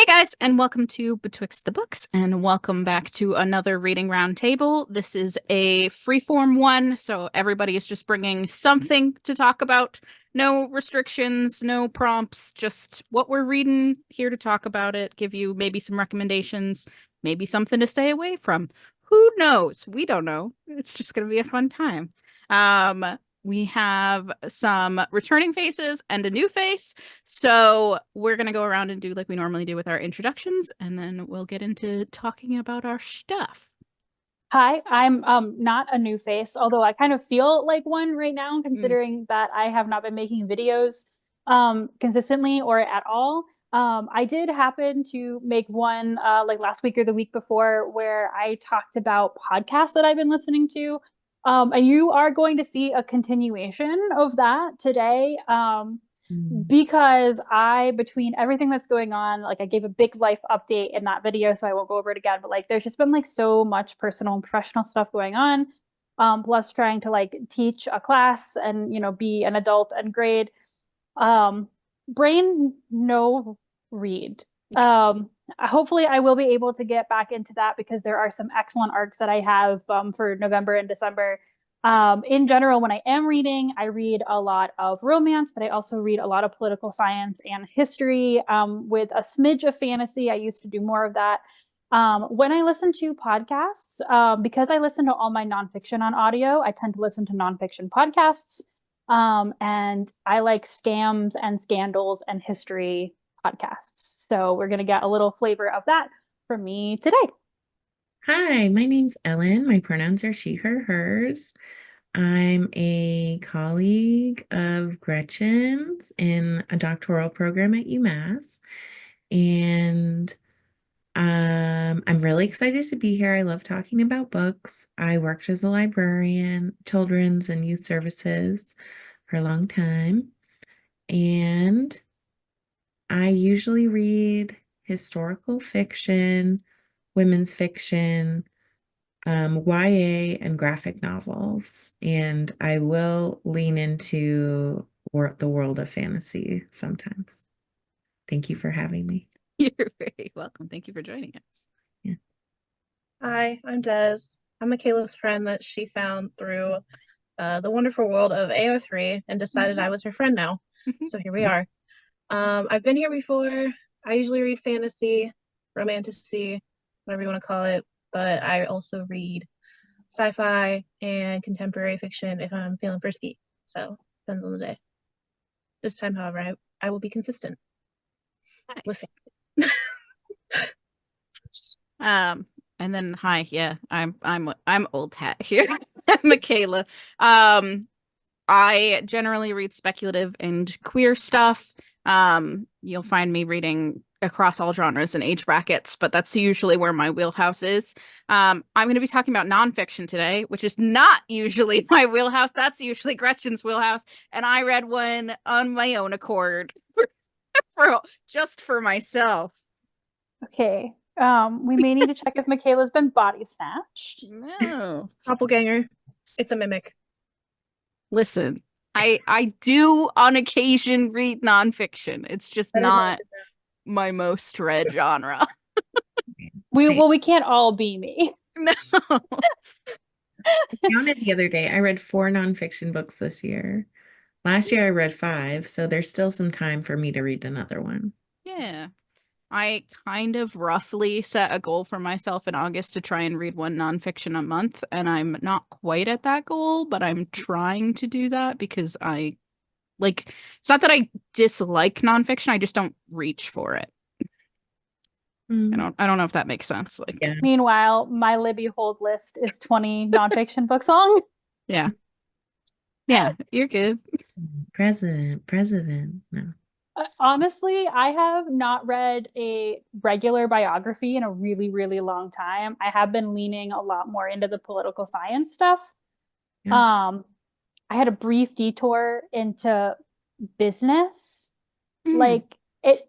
Hey guys, and welcome to Betwixt the Books, and welcome back to another reading round table. This is a freeform one, so everybody is just bringing something to talk about. No restrictions, no prompts, just what we're reading, here to talk about it, give you maybe some recommendations, maybe something to stay away from. Who knows? We don't know. It's just going to be a fun time. We have some returning faces and a new face. So we're going to go around and do like we normally do with our introductions, and then we'll get into talking about our stuff. Hi, I'm not a new face, although I kind of feel like one right now, Mm. considering that I have not been making videos consistently or at all. I did happen to make one like last week or the week before where I talked about podcasts that I've been listening to. And you are going to see a continuation of that today. Mm. Because between everything that's going on, like I gave a big life update in that video, so I won't go over it again, but like there's just been like so much personal and professional stuff going on. Plus trying to like teach a class and, be an adult and grade. Um, brain no read. Hopefully I will be able to get back into that because there are some excellent arcs that I have for November and December. In general, when I am reading, I read a lot of romance, but I also read a lot of political science and history with a smidge of fantasy. I used to do more of that. When I listen to podcasts, because I listen to all my nonfiction on audio, I tend to listen to nonfiction podcasts. And I like scams and scandals and history podcasts. So we're going to get a little flavor of that from me today. Hi, my name's Ellen. My pronouns are she, her, hers. I'm a colleague of Gretchen's in a doctoral program at UMass. And I'm really excited to be here. I love talking about books. I worked as a librarian, children's and youth services for a long time. And I usually read historical fiction, women's fiction, YA and graphic novels, and I will lean into the world of fantasy sometimes. Thank you for having me. You're very welcome. Thank you for joining us. Yeah. Hi, I'm Des. I'm Michaela's friend that she found through the wonderful world of AO3 and decided I was her friend now. So here we are. I've been here before. I usually read fantasy, romantasy, whatever you want to call it, but I also read sci-fi and contemporary fiction if I'm feeling frisky. So depends on the day. This time, however, I will be consistent with Nice. Um, and then hi, yeah, I'm old hat here. I'm Michaela. I generally read speculative and queer stuff. You'll find me reading across all genres and age brackets, but that's usually where my wheelhouse is. I'm going to be talking about nonfiction today, which is not usually my wheelhouse. That's usually Gretchen's wheelhouse, and I read one on my own accord for just for myself. Okay. We may need to check if Michaela's been body snatched. No. Doppelganger. It's a mimic. Listen, I do on occasion read nonfiction. It's just not my most read genre. We can't all be me. No. I counted the other day. I read 4 nonfiction books this year. Last year I read 5, so there's still some time for me to read another one. Yeah. I kind of roughly set a goal for myself in August to try and read one nonfiction a month, and I'm not quite at that goal, but I'm trying to do that because I like it's not that I dislike nonfiction, I just don't reach for it. I don't know if that makes sense. Like, Yeah. Meanwhile, my Libby hold list is 20 nonfiction books long. yeah. Yeah, you're good. President. No. Honestly, I have not read a regular biography in a really, really long time. I have been leaning a lot more into the political science stuff. Yeah. I had a brief detour into business. Mm. Like it,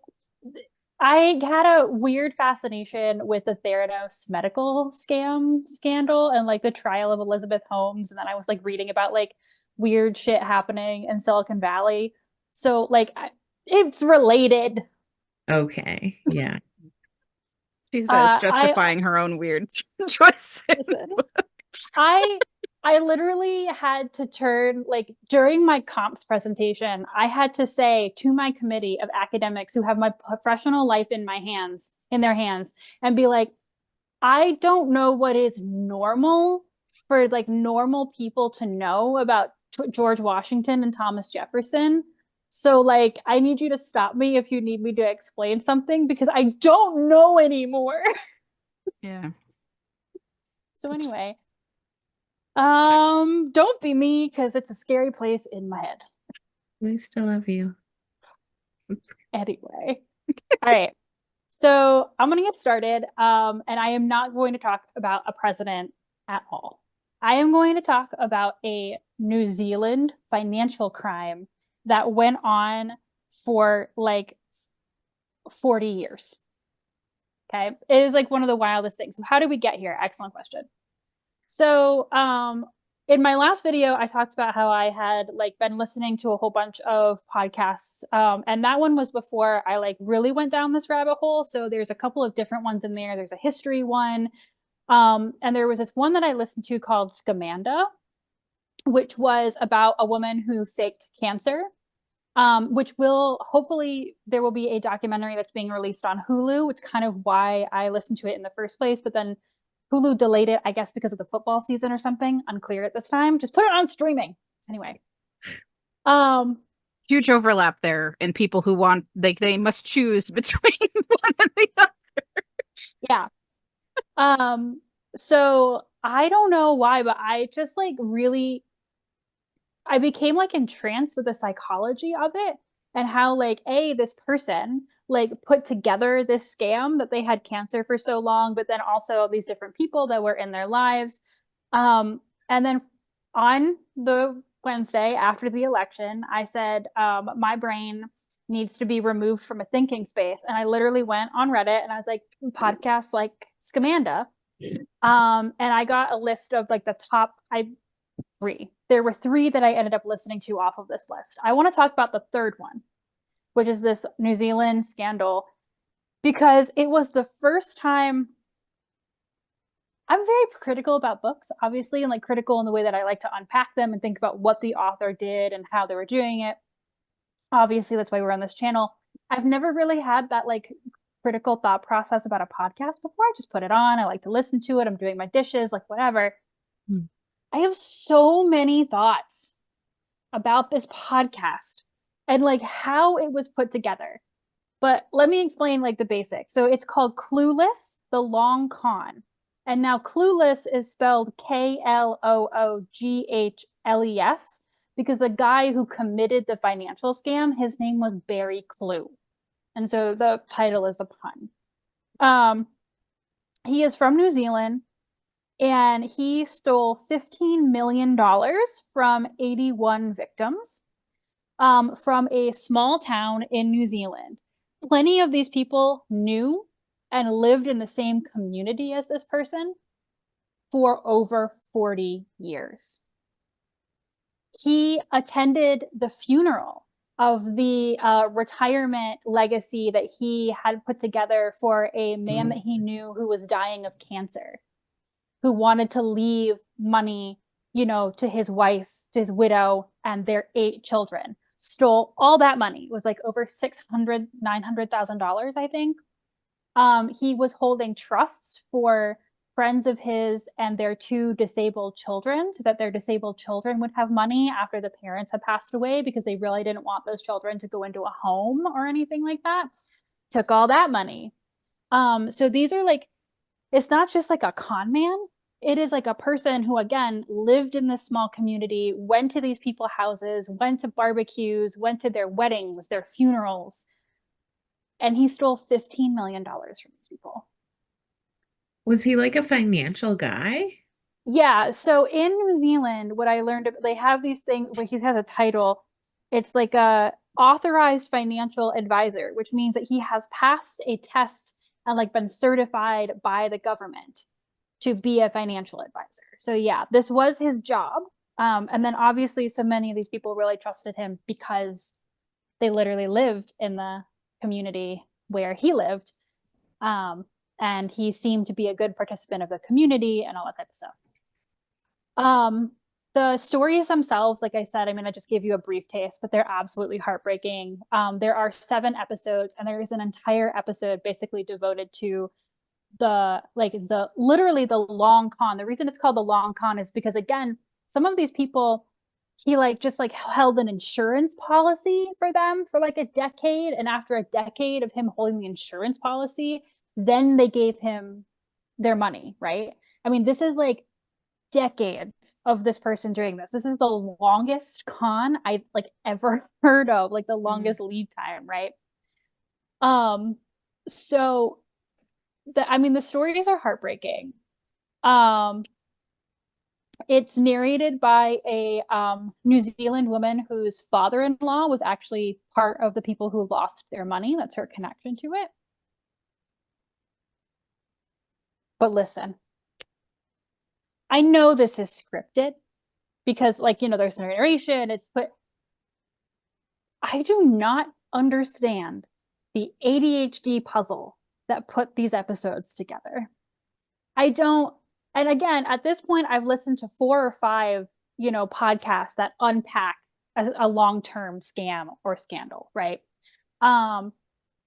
I had a weird fascination with the Theranos medical scandal and like the trial of Elizabeth Holmes. And then I was like reading about like weird shit happening in Silicon Valley. So like it's related. Okay. Yeah. She says I justifying her own weird choices. listen, I literally had to turn, like, during my comps presentation, I had to say to my committee of academics who have my professional life in their hands, and be like, I don't know what is normal for like normal people to know about George Washington and Thomas Jefferson. So like, I need you to stop me if you need me to explain something because I don't know anymore. Yeah. So anyway, don't be me because it's a scary place in my head. We still love you. Anyway, all right. So I'm going to get started. And I am not going to talk about a president at all. I am going to talk about a New Zealand financial crime that went on for like 40 years. Okay. It is like one of the wildest things. So how did we get here? Excellent question. So, in my last video, I talked about how I had like been listening to a whole bunch of podcasts. And that one was before I like really went down this rabbit hole. So there's a couple of different ones in there. There's a history one. And there was this one that I listened to called Scamanda, which was about a woman who faked cancer. Which will hopefully there will be a documentary that's being released on Hulu, which kind of why I listened to it in the first place. But then Hulu delayed it, I guess, because of the football season or something. Unclear at this time. Just put it on streaming. Anyway. Huge overlap there in people who want they must choose between one and the other. Yeah. So I don't know why, but I just like really I became like entranced with the psychology of it and how like this person like put together this scam that they had cancer for so long, but then also these different people that were in their lives. And then on the Wednesday after the election, I said, my brain needs to be removed from a thinking space. And I literally went on Reddit and I was like, podcasts like Scamanda. And I got a list of like the top, three. There were three that I ended up listening to off of this list. I want to talk about the third one, which is this New Zealand scandal, because it was the first time. I'm very critical about books, obviously, and like critical in the way that I like to unpack them and think about what the author did and how they were doing it. Obviously, that's why we're on this channel. I've never really had that like critical thought process about a podcast before. I just put it on. I like to listen to it. I'm doing my dishes, like whatever. I have so many thoughts about this podcast and like how it was put together. But let me explain like the basics. So it's called Clueless, the Long Con. And now Clueless is spelled Klooghless because the guy who committed the financial scam, his name was Barry Clue. And so the title is a pun. He is from New Zealand. And he stole $15 million from 81 victims from a small town in New Zealand. Plenty of these people knew and lived in the same community as this person for over 40 years. He attended the funeral of the retirement legacy that he had put together for a man that he knew who was dying of cancer, who wanted to leave money, to his wife, to his widow, and their 8 children. Stole all that money. It was like over $900,000, I think. He was holding trusts for friends of his and their 2 disabled children so that their disabled children would have money after the parents had passed away because they really didn't want those children to go into a home or anything like that. Took all that money. So these are like, it's not just like a con man. It is like a person who, again, lived in this small community, went to these people's houses, went to barbecues, went to their weddings, their funerals, and he stole $15 million from these people. Was he like a financial guy? Yeah. So in New Zealand, what I learned, they have these things where he has a title. It's like a authorized financial advisor, which means that he has passed a test and like been certified by the government to be a financial advisor. So yeah, this was his job. And then obviously so many of these people really trusted him because they literally lived in the community where he lived. and he seemed to be a good participant of the community and all that type of stuff. The stories themselves, like I said, I mean, I just gave you a brief taste, but they're absolutely heartbreaking. There are 7 episodes, and there is an entire episode basically devoted to literally the long con. The reason it's called the long con is because, again, some of these people, he just held an insurance policy for them for like a decade, and after a decade of him holding the insurance policy, then they gave him their money, right? I mean, this is like decades of this person doing this. This is the longest con I've ever heard of, like the longest lead time, right? So the stories are heartbreaking. It's narrated by a New Zealand woman whose father-in-law was actually part of the people who lost their money. That's her connection to it. But listen, I know this is scripted because, there's narration, I do not understand the ADHD puzzle that put these episodes together. I don't, and again, at this point, I've listened to 4 or 5, podcasts that unpack a long-term scam or scandal, right?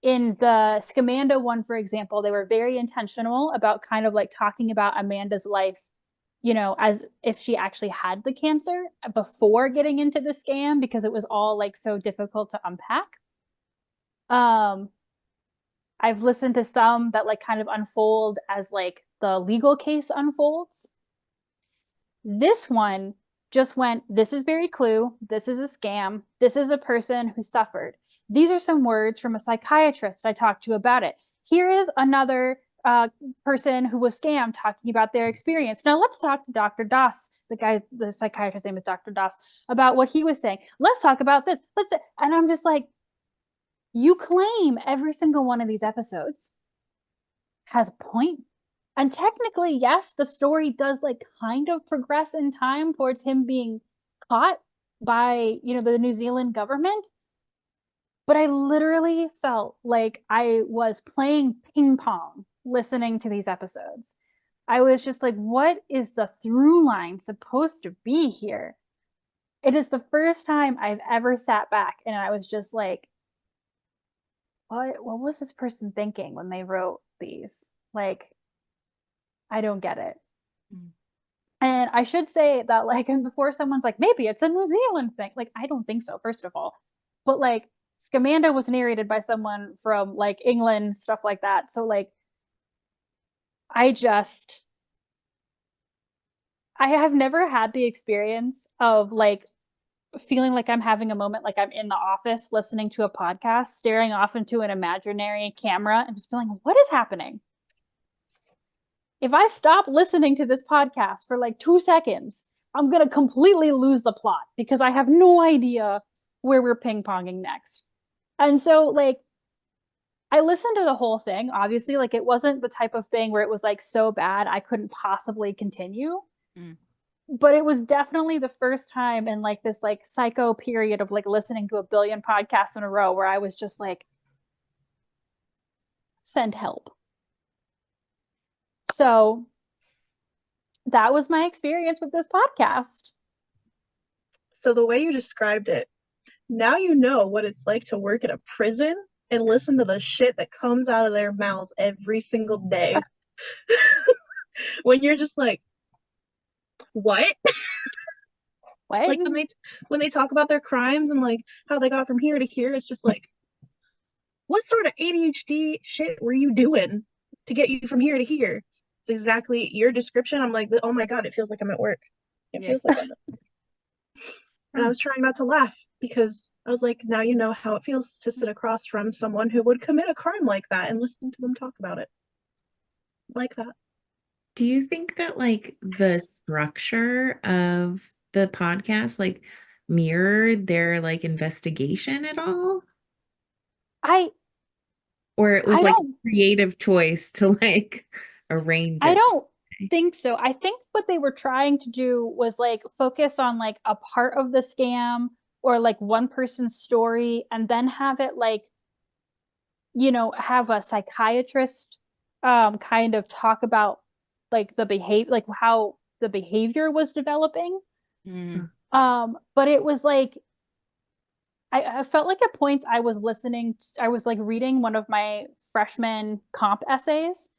In the Scamanda one, for example, they were very intentional about kind of talking about Amanda's life, as if she actually had the cancer before getting into the scam, because it was all so difficult to unpack. I've listened to some that kind of unfold as the legal case unfolds. This one just went, this is Barry Clue, this is a scam, this is a person who suffered. These are some words from a psychiatrist I talked to about it. Here is another person who was scammed talking about their experience. Now let's talk to Dr. Das, the psychiatrist's name is Dr. Das, about what he was saying. Let's talk about this. And I'm just like, you claim every single one of these episodes has a point. And technically, yes, the story does kind of progress in time towards him being caught by, the New Zealand government. But I literally felt like I was playing ping pong listening to these episodes. I was just like, what is the through line supposed to be here? It is the first time I've ever sat back and I was just like, what was this person thinking when they wrote these? I don't get it. And I should say that and before someone's like, maybe it's a New Zealand thing. I don't think so, first of all. But Scamanda was narrated by someone from England, stuff like that. So I have never had the experience of feeling like I'm having a moment, like I'm in the office listening to a podcast, staring off into an imaginary camera and just feeling, what is happening? If I stop listening to this podcast for 2 seconds, I'm going to completely lose the plot because I have no idea where we're ping-ponging next. And so I listened to the whole thing. Obviously, it wasn't the type of thing where it was so bad I couldn't possibly continue. But it was definitely the first time in this psycho period of listening to a billion podcasts in a row where I was just send help. So that was my experience with this podcast. So the way you described it, now you know what it's like to work at a prison and listen to the shit that comes out of their mouths every single day. When you're just like, what? What? When they talk about their crimes and how they got from here to here, it's just what sort of ADHD shit were you doing to get you from here to here? It's exactly your description. I'm like, oh my God, it feels like I'm at work. It feels like I'm at work. And I was trying not to laugh because I was like, now you know how it feels to sit across from someone who would commit a crime like that and listen to them talk about it like that. Do you think that the structure of the podcast mirrored their investigation at all? Or it was a creative choice to arrange it? I don't think so. I think what they were trying to do was focus on a part of the scam or one person's story and then have it have a psychiatrist kind of talk about like the behavior, like how the behavior was developing. Mm. But it was like I felt like at points I was I was like reading one of my freshman comp essays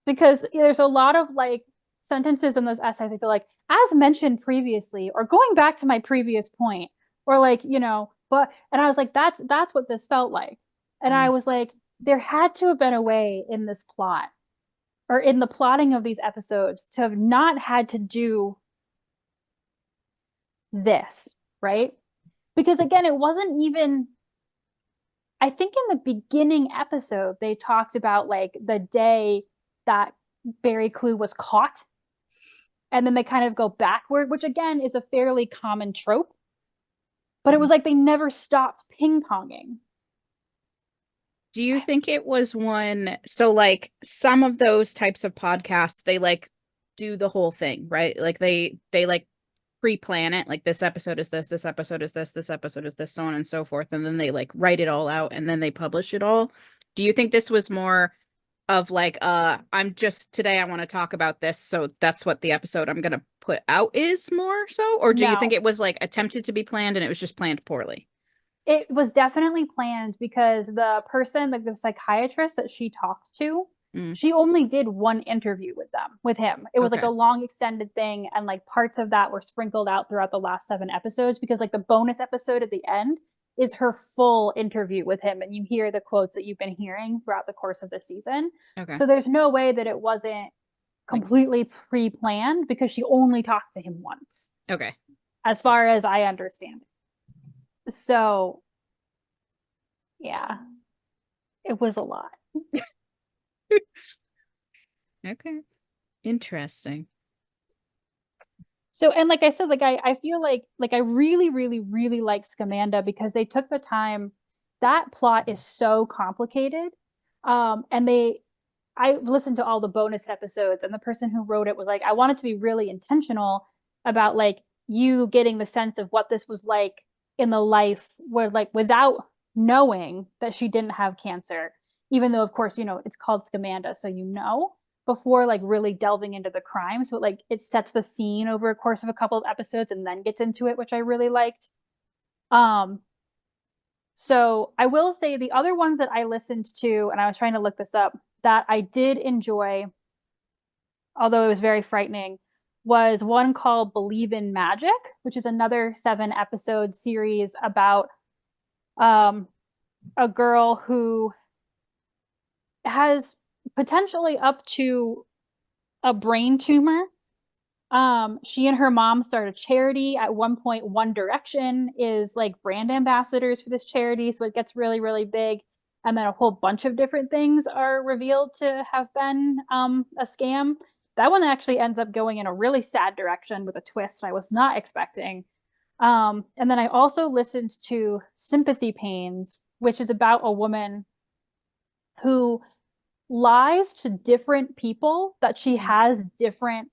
because there's a lot of like sentences in those essays I feel like, as mentioned previously, or going back to my previous point, or like, but and I was like, that's what this felt like. And I was like, there had to have been a way in this plot or in the plotting of these episodes to have not had to do this, right? Because again, it wasn't even, I think in the beginning episode, they talked about like the day that Barry Clue was caught. And then they kind of go backward, which again is a fairly common trope. But it was like they never stopped ping ponging. Do you think it was one? So, like, some of those types of podcasts, they like do the whole thing, right? Like they like pre-plan it. Like this episode is this episode is this episode is this, so on and so forth, and then they like write it all out and then they publish it all. Do you think this was more of like, I'm just today I want to talk about this, so that's what the episode I'm gonna put out is more so, or do you think No, it was like attempted to be planned and it was just planned poorly? it was definitely planned because the person, like the psychiatrist that she talked to, Mm, she only did one interview with him. It was like okay. a long extended thing, and like parts of that were sprinkled out throughout the last 7 episodes because like the bonus episode at the end is her full interview with him, and you hear the quotes that you've been hearing throughout the course of the season. Okay. So there's no way that it wasn't Like, completely pre-planned because she only talked to him once, okay. as far as I understand it. So yeah, it was a lot. Okay. Interesting. So, and like I said, like I feel like I really, really, really like Scamanda because they took the time. That plot is so complicated. And I listened to all the bonus episodes, and the person who wrote it was like, I wanted to be really intentional about like you getting the sense of what this was like in the life where like without knowing that she didn't have cancer, even though of course, it's called Scamanda, so before like really delving into the crime. So like it sets the scene over a course of a couple of episodes and then gets into it, which I really liked. Um, so I will say the other ones that I listened to, and I was trying to look this up, that I did enjoy, although it was very frightening, was one called Believe in Magic, which is another 7 episode series about um, a girl who has potentially up to a brain tumor. She and her mom start a charity. At one point, One Direction is like brand ambassadors for this charity, so it gets really, really big. And then a whole bunch of different things are revealed to have been a scam. That one actually ends up going in a really sad direction with a twist I was not expecting. And then I also listened to Sympathy Pains, which is about a woman who lies to different people that she has different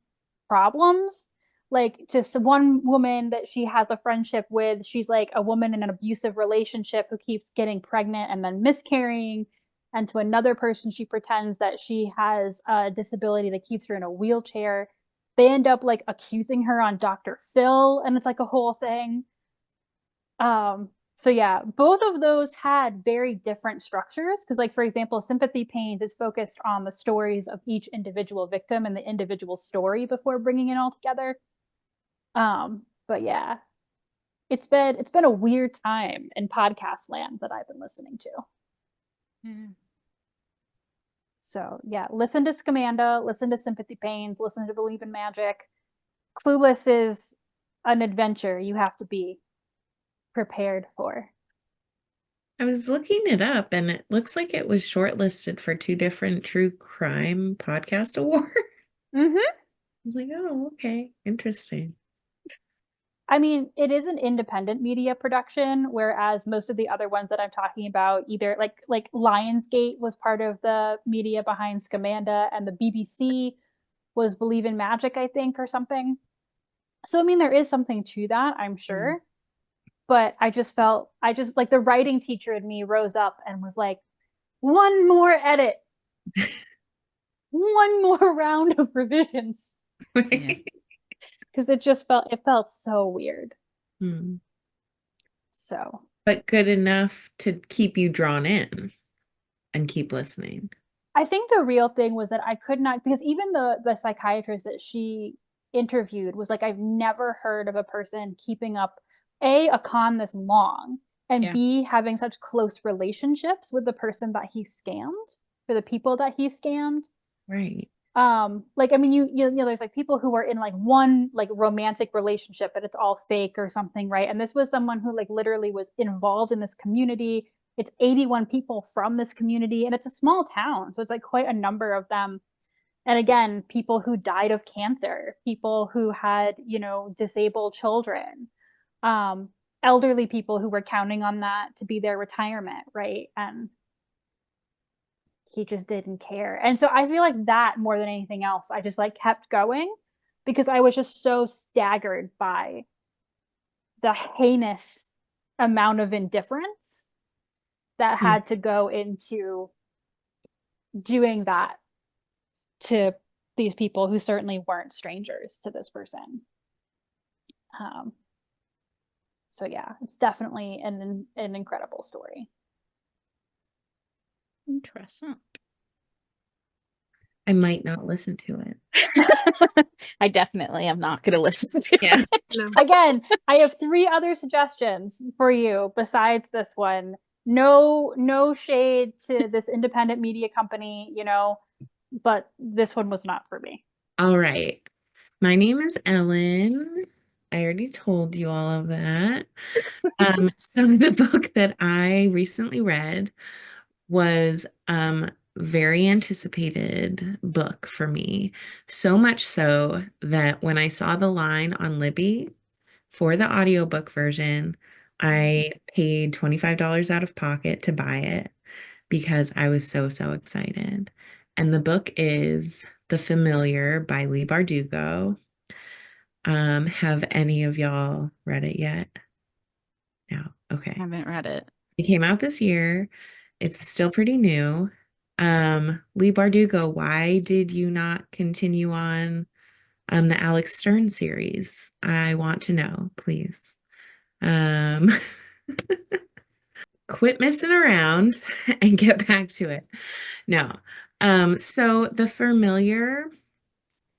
problems. Like to one woman that she has a friendship with, she's like a woman in an abusive relationship who keeps getting pregnant and then miscarrying. And to another person, she pretends that she has a disability that keeps her in a wheelchair. They end up like accusing her on Dr. Phil, and it's like a whole thing. So yeah, both of those had very different structures because like for example, Sympathy Pains is focused on the stories of each individual victim and the individual story before bringing it all together. But yeah, it's been a weird time in podcast land that I've been listening to. Yeah. So yeah, listen to Scamanda, listen to Sympathy Pains, listen to Believe in Magic. Clueless is an adventure you have to be prepared for. I was looking it up and it looks like it was shortlisted for 2 different true crime podcast awards. Mm-hmm. I was like, oh, okay, interesting. I mean, it is an independent media production, whereas most of the other ones that I'm talking about, either like Lionsgate was part of the media behind Scamanda, and the BBC was Believe in Magic, I think, or something. So I mean, there is something to that, I'm sure. But I just like the writing teacher in me rose up and was like, one more edit. one more round of revisions Yeah. because it felt so weird. Hmm. So But good enough to keep you drawn in and keep listening. I think the real thing was that I could not, because even the psychiatrist that she interviewed was like, I've never heard of a person keeping up a con this long, and Yeah. B, having such close relationships with the person that he scammed, for the people that he scammed. Right. Like, I mean, you know, there's like people who are in like one like romantic relationship, but it's all fake or something, right? And this was someone who like literally was involved in this community. It's 81 people from this community, and it's a small town, so it's like quite a number of them. And again, people who died of cancer, people who had, you know, disabled children, um, elderly people who were counting on that to be their retirement, right? And he just didn't care. And so I feel like that more than anything else, I just like kept going because I was just so staggered by the heinous amount of indifference that Hmm. had to go into doing that to these people who certainly weren't strangers to this person. Um, so yeah, it's definitely an incredible story. Interesting. I might not listen to it. I definitely am not going to listen to Yeah. it. No. Again, I have 3 other suggestions for you besides this one. No shade to this independent media company, you know, but this one was not for me. All right. My name is Ellen. I already told you all of that. So the book that I recently read was very anticipated book for me. So much so that when I saw the line on Libby for the audiobook version, I paid $25 out of pocket to buy it because I was so, so excited. And the book is The Familiar by Leigh Bardugo. Have any of y'all read it yet? No. Okay. Haven't read it. It came out this year. It's still pretty new. Leigh Bardugo, why did you not continue on the Alex Stern series? I want to know, please. Um, quit messing around and get back to it. No. So The Familiar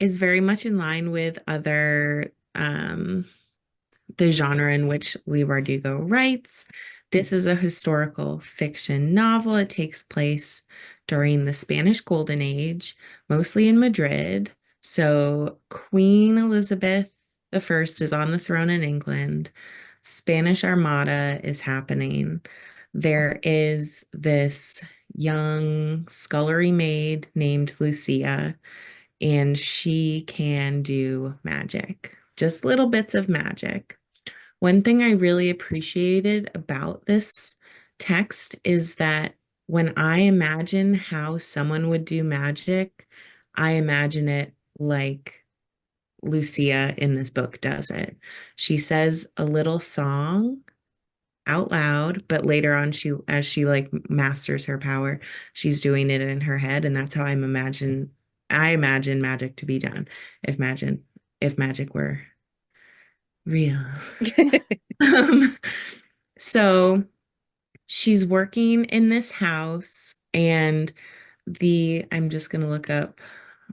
is very much in line with other the genre in which Leigh Bardugo writes. This is a historical fiction novel. It takes place during the Spanish Golden Age, mostly in Madrid. So Queen Elizabeth I is on the throne in England. Spanish Armada is happening. There is this young scullery maid named Lucia, and she can do magic, just little bits of magic. One thing I really appreciated about this text is that when I imagine how someone would do magic, I imagine it like Lucia in this book does it. She says a little song out loud, but later on as she like masters her power, she's doing it in her head, and that's how I imagine magic to be done. If magic were real. Um, so she's working in this house, and I'm just gonna look up.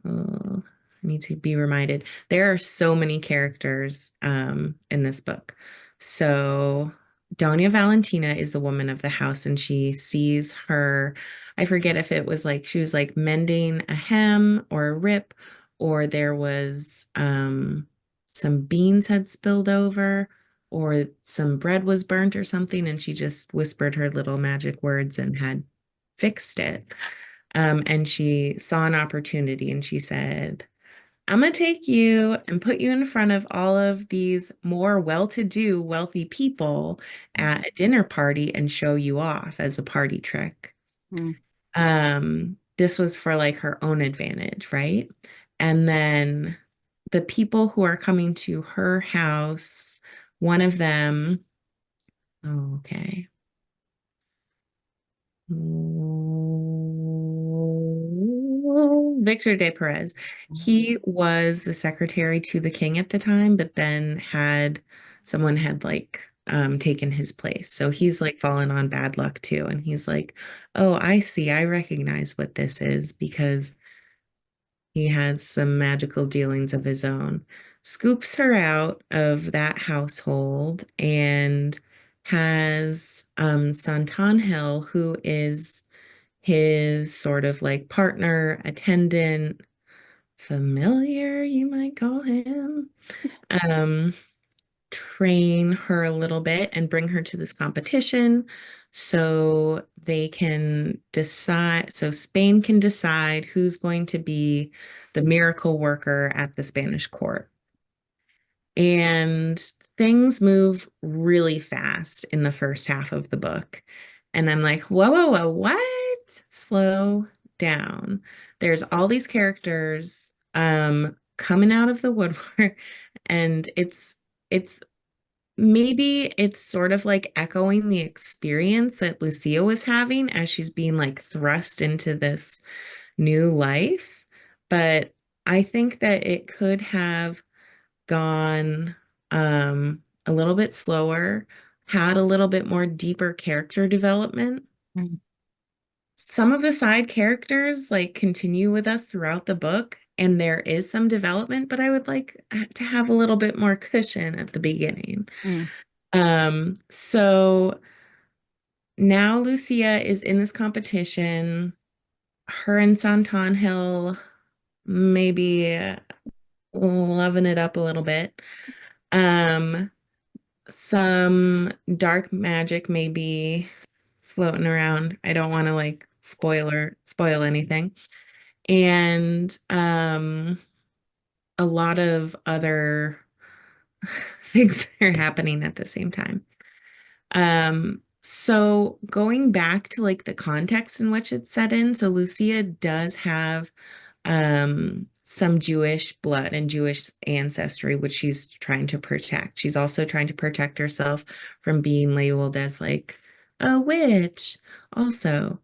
I need to be reminded. There are so many characters in this book. So Doña Valentina is the woman of the house, and she sees her. I forget if it was like she was like mending a hem or a rip, or there was some beans had spilled over, or some bread was burnt or something, and she just whispered her little magic words and had fixed it. And she saw an opportunity and she said, I'm going to take you and put you in front of all of these more well-to-do, wealthy people at a dinner party and show you off as a party trick. Mm. This was for like her own advantage, right? And then the people who are coming to her house, one of them, oh, okay. Victor de Perez. He was the secretary to the king at the time, but then someone had like taken his place. So he's like fallen on bad luck too. And he's like, oh, I see. I recognize what this is because he has some magical dealings of his own. Scoops her out of that household and has Santanhel, who is his sort of like partner, attendant, familiar, you might call him, um, train her a little bit and bring her to this competition so they can decide, so Spain can decide who's going to be the miracle worker at the Spanish court. And things move really fast in the first half of the book. And I'm like, whoa, whoa, whoa, what? Slow down. There's all these characters coming out of the woodwork, and it's maybe it's sort of like echoing the experience that Lucia was having as she's being like thrust into this new life. But I think that it could have gone a little bit slower, had a little bit more deeper character development. Mm. Some of the side characters like continue with us throughout the book, and there is some development, but I would like to have a little bit more cushion at the beginning. Mm. So now Lucia is in this competition. Her and Santanhill maybe loving it up a little bit. Um, some dark magic may be floating around. I don't want to like spoil anything. And a lot of other things are happening at the same time. So going back to like the context in which it's set in, so Lucia does have some Jewish blood and Jewish ancestry, which she's trying to protect. She's also trying to protect herself from being labeled as like a witch, also.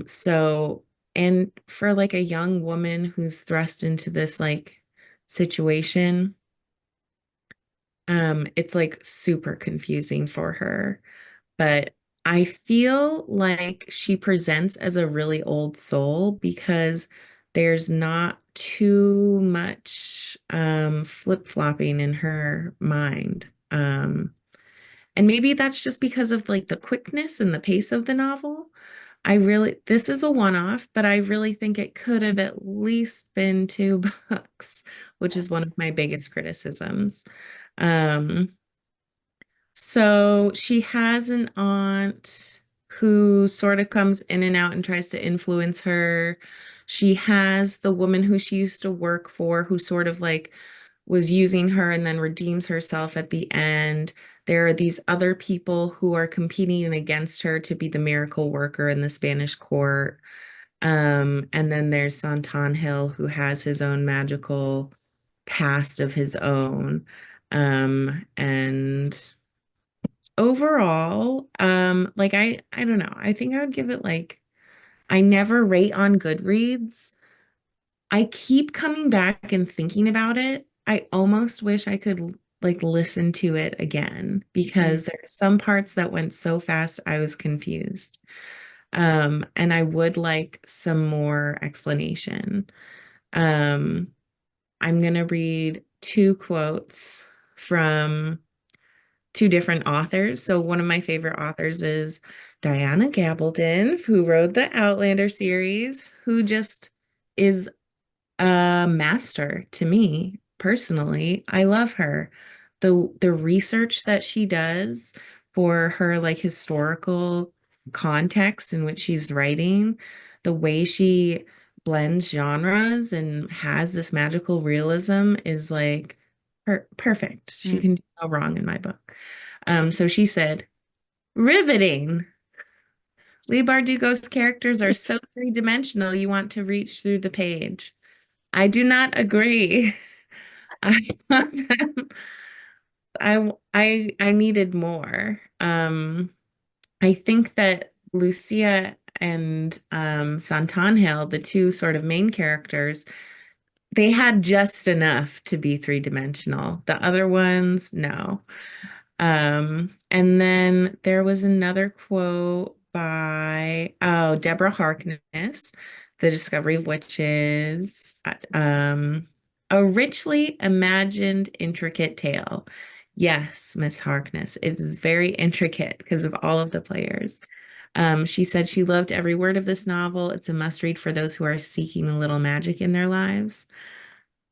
So, and for like a young woman who's thrust into this like situation, it's like super confusing for her. But I feel like she presents as a really old soul because there's not too much flip-flopping in her mind. And maybe that's just because of like the quickness and the pace of the novel. This is a one-off, but I really think it could have at least been two books, which is one of my biggest criticisms. Um, so she has an aunt who sort of comes in and out and tries to influence her. She has the woman who she used to work for who sort of like was using her and then redeems herself at the end. There are these other people who are competing against her to be the miracle worker in the Spanish court. And then there's Santan Hill who has his own magical past of his own. And overall, like I don't know. I think I would give it like I never rate on Goodreads. I keep coming back and thinking about it. I almost wish I could like listen to it again because there are some parts that went so fast I was confused. And I would like some more explanation. Um, I'm gonna read two quotes from two different authors. So one of my favorite authors is Diana Gabaldon, who wrote the Outlander series, who just is a master to me personally. I love her. The research that she does for her like historical context in which she's writing, the way she blends genres and has this magical realism is like perfect. She Mm. can do no wrong in my book. So she said, riveting. Leigh Bardugo's characters are so three-dimensional you want to reach through the page. I do not agree. I want them, I needed more. I think that Lucia and Santanhill, the two sort of main characters, they had just enough to be three-dimensional. The other ones, no. And then there was another quote by Deborah Harkness, The Discovery of Witches, a richly imagined, intricate tale. Yes, Miss Harkness, it is very intricate because of all of the players. She said she loved every word of this novel. It's a must read for those who are seeking a little magic in their lives.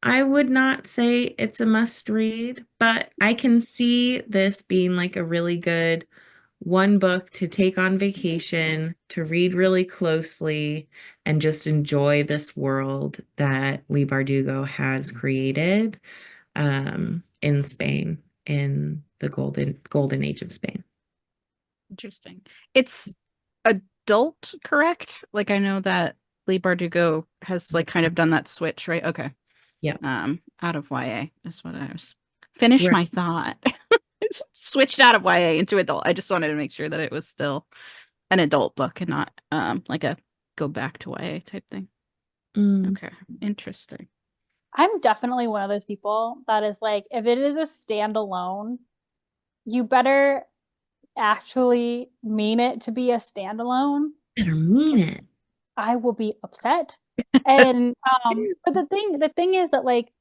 I would not say it's a must read, but I can see this being like a really good one book to take on vacation, to read really closely, and just enjoy this world that Lee Bardugo has created in Spain, in the golden age of Spain. Interesting. It's adult, correct? Like I know that Lee Bardugo has like kind of done that switch, right? Okay. Yeah. Out of YA is what I was. Finish Right. my thought. Switched out of YA into adult. I just wanted to make sure that it was still an adult book and not like a go back to YA type thing. Okay. Interesting. I'm definitely one of those people that is like, if it is a standalone, you better actually mean it to be a standalone. Better mean it. I will be upset. And but the thing is that like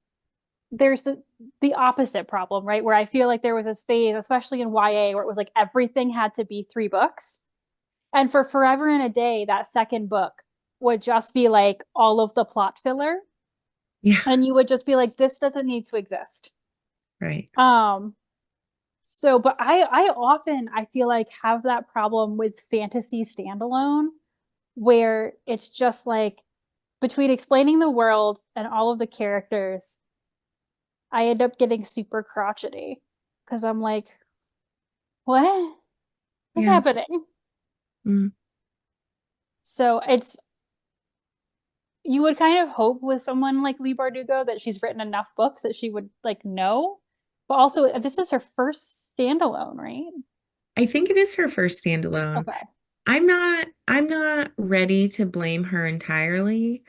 there's the opposite problem, right? Where I feel like there was this phase, especially in YA, where it was like everything had to be 3 books. And for forever and a day, that second book would just be like all of the plot filler. Yeah. And you would just be like, this doesn't need to exist. Right. So but I often I feel like have that problem with fantasy standalone where it's just like between explaining the world and all of the characters, I end up getting super crotchety because I'm like, what is Yeah. happening? Mm. So it's you would kind of hope with someone like Lee Bardugo that she's written enough books that she would like know. But also this is her first standalone, right? I think it is her first standalone. Okay. I'm not ready to blame her entirely.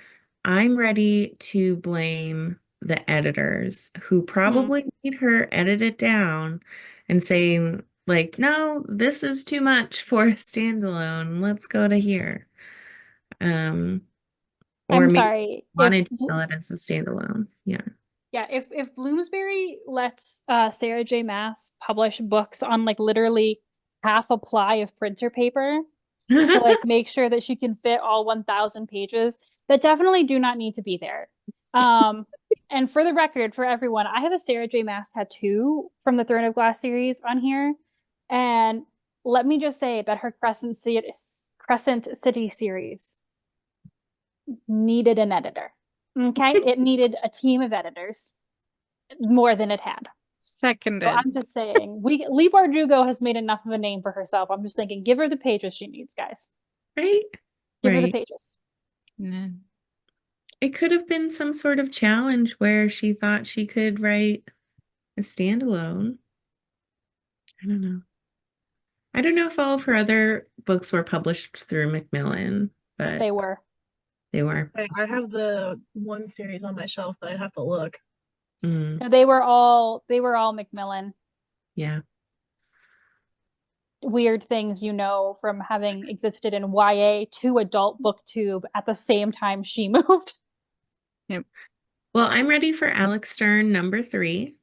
I'm ready to blame the editors who probably made her edit it down and saying like, no, this is too much for a standalone. Let's go to here. Or I'm maybe sorry. wanted to sell it as a standalone. Yeah. Yeah, if Bloomsbury lets Sarah J. Maas publish books on like literally half a ply of printer paper to like make sure that she can fit all 1,000 pages, that definitely do not need to be there. And for the record, for everyone, I have a Sarah J. Maas tattoo from the Throne of Glass series on here, and let me just say that her Crescent City series needed an editor. Okay, it needed a team of editors more than it had. Seconded. So I'm just saying, Lee Bardugo has made enough of a name for herself. I'm just thinking, give her the pages she needs, guys. Right? Give her the Right. pages. Yeah. It could have been some sort of challenge where she thought she could write a standalone. I don't know. I don't know if all of her other books were published through Macmillan, but They were. they were. I have the one series on my shelf, but I'd have to look. Mm, They were all Macmillan. yeah. Weird things you know from having existed in YA to adult booktube at the same time she moved. Yep. Well, I'm ready for Alex Stern #3.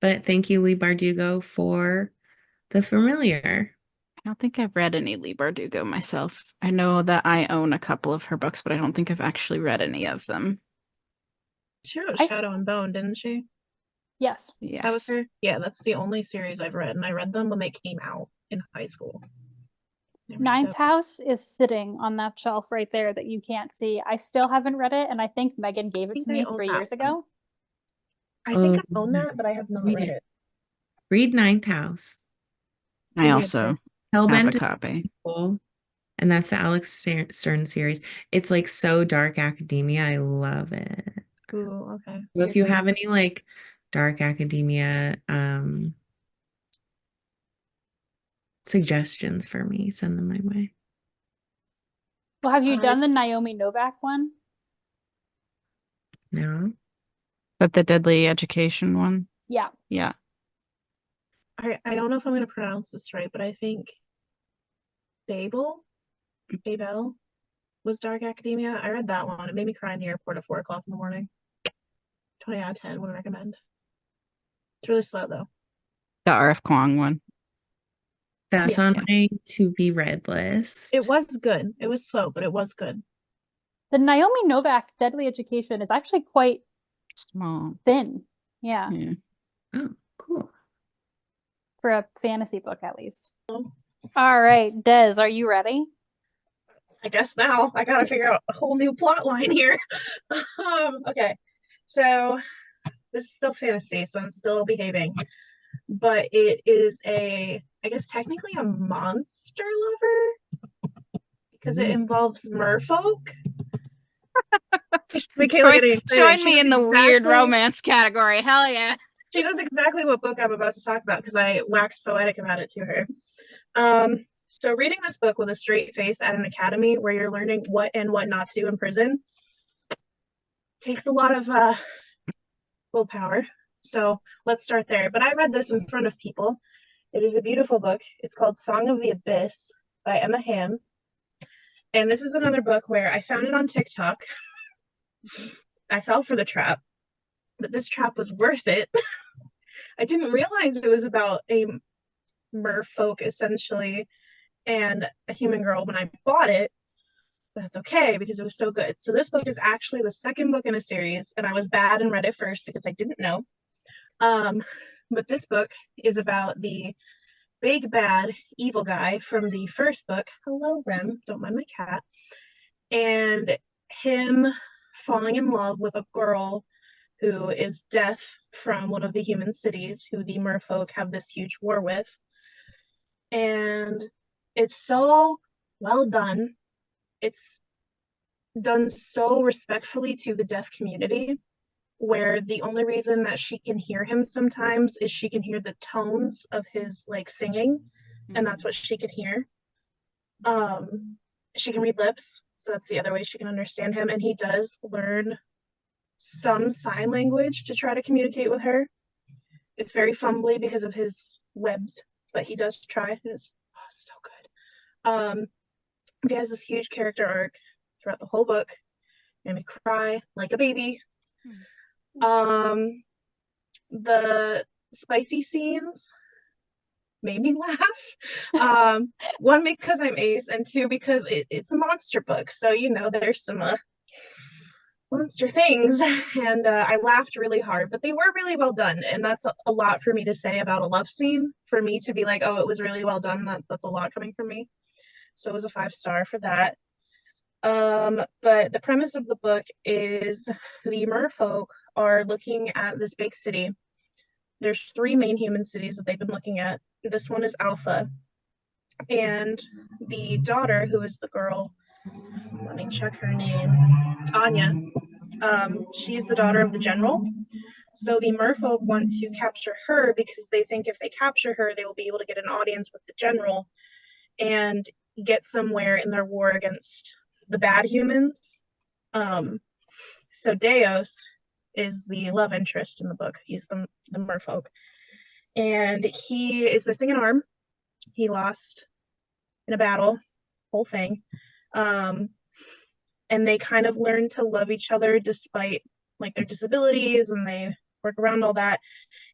But thank you, Lee Bardugo, for The Familiar. I don't think I've read any Lee Bardugo myself. I know that I own a couple of her books, but I don't think I've actually read any of them. She wrote I Shadow and Bone, didn't she? Yes. That was Yes. her? Yeah, that's the only series I've read, and I read them when they came out in high school. They were Ninth so House is sitting on that shelf right there that you can't see. I still haven't read it, and I think Megan gave it think to I me own 3 that years one. ago. I think I Oh, own that, but I have not read read it. it. Read Ninth House. I Truly also obsessed. have a Hellbent is copy. cool. And that's the Alex Stern series. It's like so dark academia. I love it. Ooh, okay. So if you have any like dark academia suggestions for me, send them my way. Well, have you done the Naomi Novak one? No. But the Deadly Education one? Yeah. Yeah. I don't know if I'm going to pronounce this right, but I think Babel was Dark Academia. I read that one. It made me cry in the airport at 4 o'clock in the morning. 20 out of 10 would recommend. It's really slow though. The R.F. Kuang one. That's Yeah. on my to be read list. It was good. It was slow, but it was good. The Naomi Novak Deadly Education is actually quite Small. thin. Yeah. Yeah. Oh, cool. For a fantasy book, at least. All right, Des, are you ready? I guess now I gotta figure out a whole new plot line here. Okay, so this is still fantasy, so I'm still behaving, but it is I guess technically a monster lover because it involves merfolk. Michaela getting excited. Join me in the weird romance category. Hell yeah. She knows exactly what book I'm about to talk about because I waxed poetic about it to her. So reading this book with a straight face at an academy where you're learning what and what not to do in prison takes a lot of willpower. So let's start there. But I read this in front of people. It is a beautiful book. It's called Song of the Abyss by Emma Hamm. And this is another book where I found it on TikTok. I fell for the trap, but this trap was worth it. I didn't realize it was about a merfolk, essentially, and a human girl when I bought it. That's okay because it was so good. So this book is actually the second book in a series, and I was bad and read it first because I didn't know. But this book is about the big bad evil guy from the first book. Hello, Rem. Don't mind my cat. And him falling in love with a girl who is deaf from one of the human cities who the merfolk have this huge war with. And it's so well done. It's done so respectfully to the deaf community, where the only reason that she can hear him sometimes is she can hear the tones of his like singing, and that's what she can hear. She can read lips, so that's the other way she can understand him, and he does learn some sign language to try to communicate with her. It's very fumbly because of his webs, but he does try. It's so good. He has this huge character arc throughout the whole book. Made me cry like a baby. The spicy scenes made me laugh. One, because I'm ace, and two, because it's a monster book, so you know there's some monster things, and I laughed really hard, but they were really well done, and that's a lot for me to say about a love scene. For me to be like, oh, it was really well done, that's a lot coming from me. So it was a 5-star for that. But the premise of the book is the merfolk are looking at this big city. There's 3 main human cities that they've been looking at. This one is Alpha. And the daughter, who is the girl, let me check her name, Anya. She's the daughter of the general. So the merfolk want to capture her because they think if they capture her, they will be able to get an audience with the general and get somewhere in their war against the bad humans. So Deos is the love interest in the book. He's the merfolk. And he is missing an arm. He lost in a battle, whole thing. And they kind of learn to love each other despite like their disabilities, and they work around all that.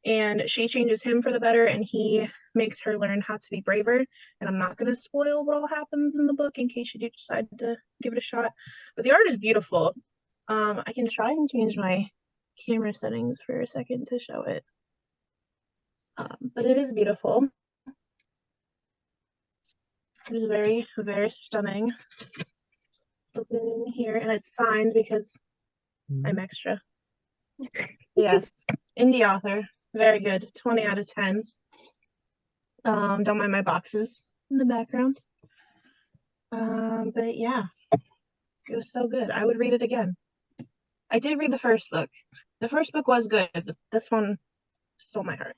And she changes him for the better, and he makes her learn how to be braver. And I'm not going to spoil what all happens in the book in case you do decide to give it a shot. But the art is beautiful. I can try and change my camera settings for a second to show it. But it is beautiful. It is very, very stunning. Opening here, and it's signed because I'm extra. Yes, indie author. Very good. 20 out of 10. Don't mind my boxes in the background. But yeah, it was so good. I would read it again. I did read the first book. The first book was good, but this one stole my heart.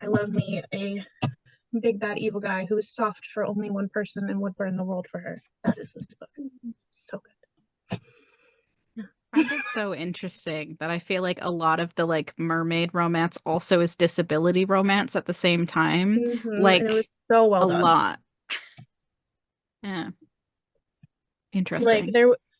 I love me a big bad evil guy who is soft for only one person and would burn the world for her. That is this book. So good. I find it so interesting that I feel like a lot of the like mermaid romance also is disability romance at the same time. Like And it was so well a done. lot. Yeah. Like Interesting.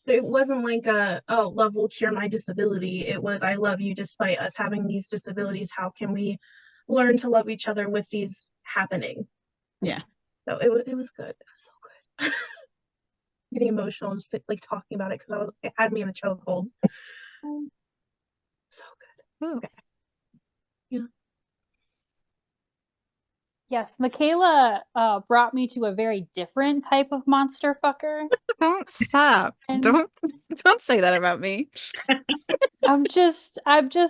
it wasn't like love will cure my disability. It was I love you despite us having these disabilities. How can we learn to love each other with these happening? Yeah. So it was good. It was so good. Getting emotional just like talking about it because it had me in a chokehold. So good. Ooh. Okay. Yeah. Yes, Michaela brought me to a very different type of monster fucker. Don't stop. And- Don't say that about me. I'm just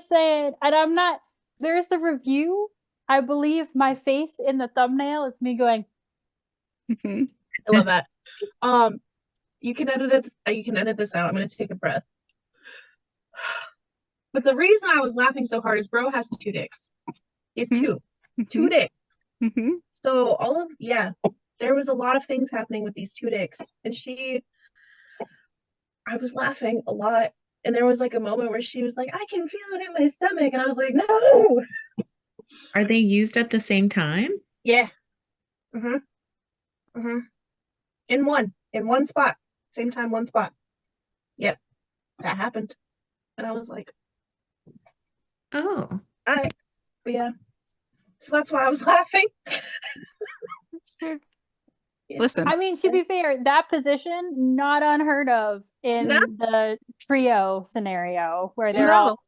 saying, and I'm not, there's the review. I believe my face in the thumbnail is me going, I love that. You can edit it. You can edit this out. I'm gonna take a breath. But the reason I was laughing so hard is bro has 2 dicks. He's two dicks. So there was a lot of things happening with these 2 dicks, and I was laughing a lot, and there was like a moment where she was like, "I can feel it in my stomach," and I was like, "No." Are they used at the same time? Yeah. In one spot, same time, one spot. Yep, that happened, and I was like, Oh. "All right," but yeah. So that's why I was laughing. Listen. I mean, to be fair, that position not unheard of in the trio scenario where they're all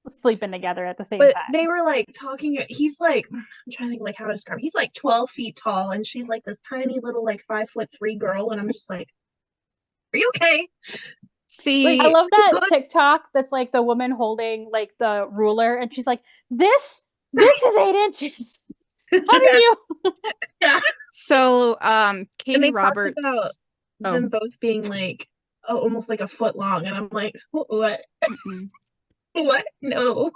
sleeping together at the same time. They were like talking. He's like, I'm trying to think like how to describe. He's like 12 feet tall, and she's like this tiny little like 5'3" girl, and I'm just like, are you okay? See, I love that TikTok that's like the woman holding like the ruler, and she's like, "This is 8 inches. How do you?" Yeah. So, Katie Roberts. About them both being like almost like a foot long, and I'm like, what? What? No,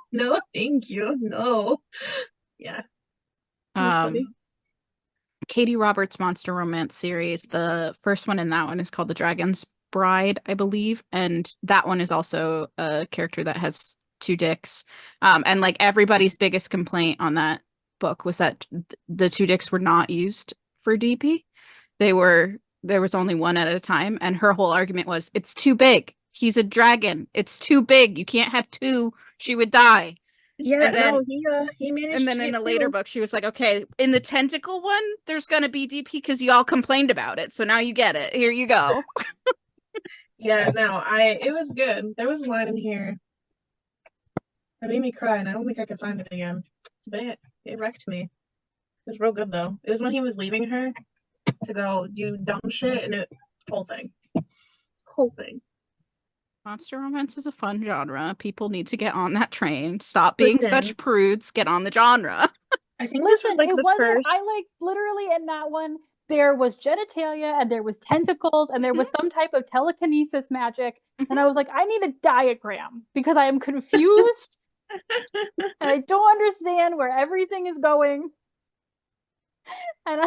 thank you, no. Yeah. It was funny. Katie Roberts' monster romance series. The first one in that one is called The Dragon's Bride, I believe, and that one is also a character that has 2 dicks. And like everybody's biggest complaint on that book was that the 2 dicks were not used for DP. There was only one at a time, and her whole argument was it's too big. He's a dragon. It's too big. You can't have 2. She would die. Yeah, and then, he managed. And then in a later book, she was like, "Okay, in the tentacle one, there's gonna be DP because y'all complained about it, so now you get it. Here you go." Yeah, no, it was good. There was a line in here that made me cry, and I don't think I could find it again. But it wrecked me. It was real good though. It was when he was leaving her to go do dumb shit, and whole thing. Monster romance is a fun genre. People need to get on that train. Stop being such prudes. Get on the genre. I think this was like the first. I like literally in that one. There was genitalia and there was tentacles and there was some type of telekinesis magic. And I was like, I need a diagram because I am confused and I don't understand where everything is going. And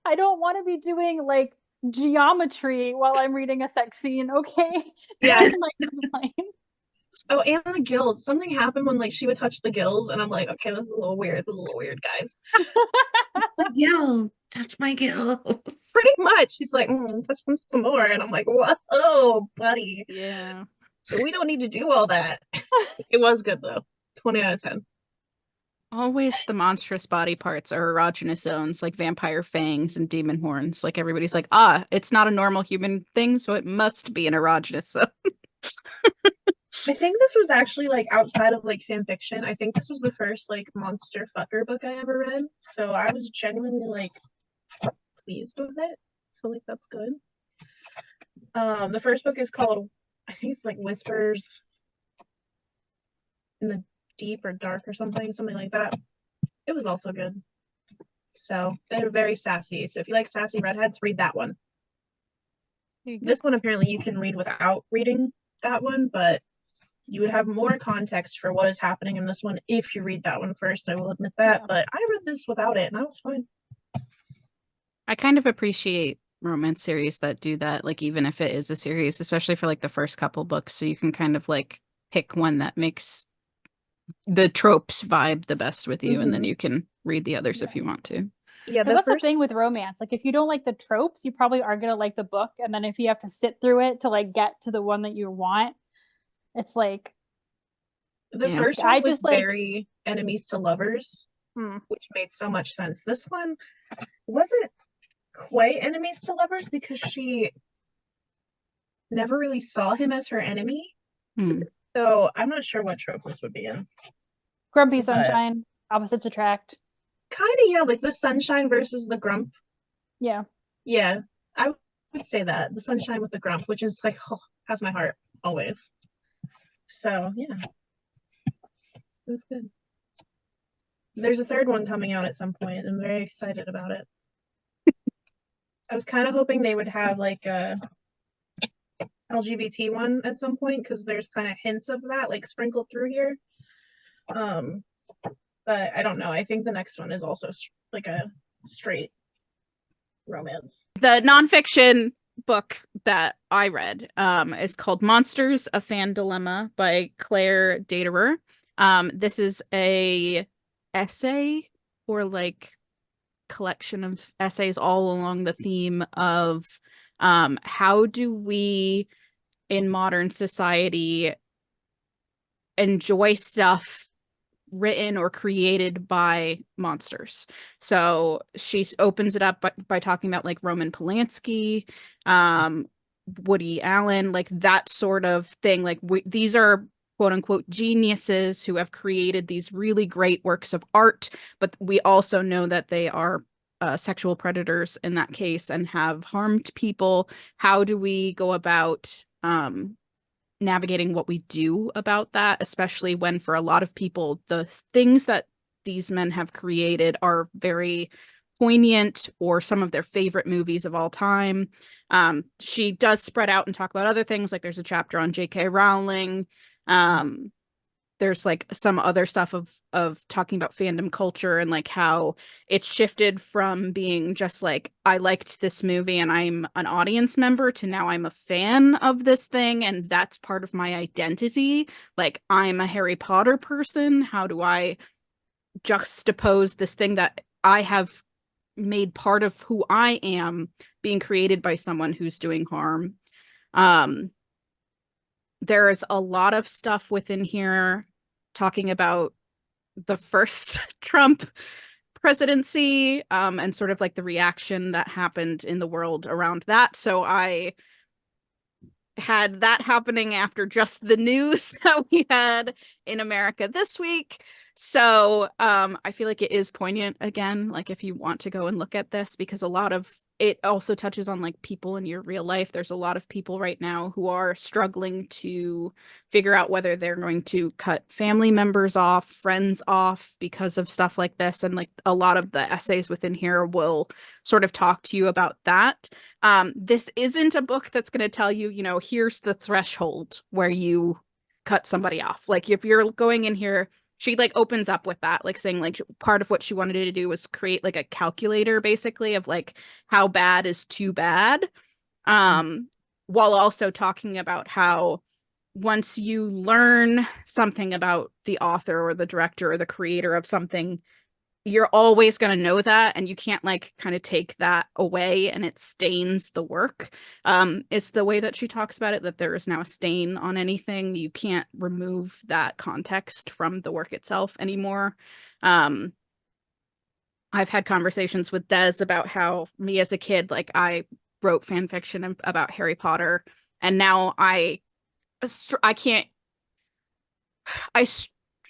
I don't want to be doing like geometry while I'm reading a sex scene, okay? Yeah. That's my complaint. Oh, and the gills. Something happened when like she would touch the gills, and I'm like, okay, this is a little weird. guys. The gill, touch my gills. Pretty much. She's like, touch them some more, and I'm like, whoa, buddy. Yeah. We don't need to do all that. It was good though. 20 out of 10. Always the monstrous body parts are erogenous zones, like vampire fangs and demon horns. Like everybody's like, it's not a normal human thing, so it must be an erogenous zone. I think this was actually like outside of like fan fiction. I think this was the first like monster fucker book I ever read. So I was genuinely like pleased with it. So like that's good. The first book is called, I think it's like Whispers in the Deep or Dark or something like that. It was also good. So they're very sassy. So if you like sassy redheads, read that one. This one apparently you can read without reading that one, but you would have more context for what is happening in this one if you read that one first. I will admit that, but I read this without it, and I was fine. I kind of appreciate romance series that do that, like even if it is a series, especially for like the first couple books, so you can kind of like pick one that makes the tropes vibe the best with you, and then you can read the others if you want to. Yeah, Because that's the thing with romance. Like, if you don't like the tropes, you probably are gonna like the book, and then if you have to sit through it to like get to the one that you want, it's like the Yeah. first I one was just like very enemies to lovers, hmm. which made so much sense. This one wasn't quite enemies to lovers because she never really saw him as her enemy. Hmm. So I'm not sure what trope this would be in. Grumpy But Sunshine, opposites attract. kind of, yeah, like the sunshine versus the grump. Yeah. Yeah, I would say that. The sunshine with the grump, which is like, oh, has my heart always. So yeah, it was good. There's a third one coming out at some point. I'm very excited about it. I was kind of hoping they would have like a LGBT one at some point because there's kind of hints of that like sprinkled through here. But I don't know. I think the next one is also like a straight romance. The nonfiction book that I read is called Monsters: A Fan Dilemma by Claire Daterer. This is a essay or like collection of essays all along the theme of how do we in modern society enjoy stuff written or created by monsters. So she opens it up by talking about like Roman Polanski, Woody Allen, like that sort of thing. Like these are quote unquote geniuses who have created these really great works of art, but we also know that they are sexual predators in that case and have harmed people. How do we go about navigating what we do about that, especially when for a lot of people, the things that these men have created are very poignant or some of their favorite movies of all time. She does spread out and talk about other things, like there's a chapter on J.K. Rowling. There's like some other stuff of talking about fandom culture and like how it's shifted from being just like I liked this movie and I'm an audience member to now I'm a fan of this thing and that's part of my identity. Like I'm a Harry Potter person. How do I juxtapose this thing that I have made part of who I am being created by someone who's doing harm? There's a lot of stuff within here talking about the first Trump presidency and sort of like the reaction that happened in the world around that. So I had that happening after just the news that we had in America this week. So I feel like it is poignant again, like if you want to go and look at this, because a lot of it also touches on like people in your real life. There's a lot of people right now who are struggling to figure out whether they're going to cut family members off, friends off because of stuff like this. And like a lot of the essays within here will sort of talk to you about that. This isn't a book that's going to tell you, you know, here's the threshold where you cut somebody off. Like if you're going in here, she like opens up with that, like saying like part of what she wanted to do was create like a calculator basically of like how bad is too bad. While also talking about how once you learn something about the author or the director or the creator of something, you're always going to know that and you can't like kind of take that away and it stains the work. It's the way that she talks about it, that there is now a stain on anything. You can't remove that context from the work itself anymore. I've had conversations with Des about how me as a kid, like I wrote fan fiction about Harry Potter and now I can't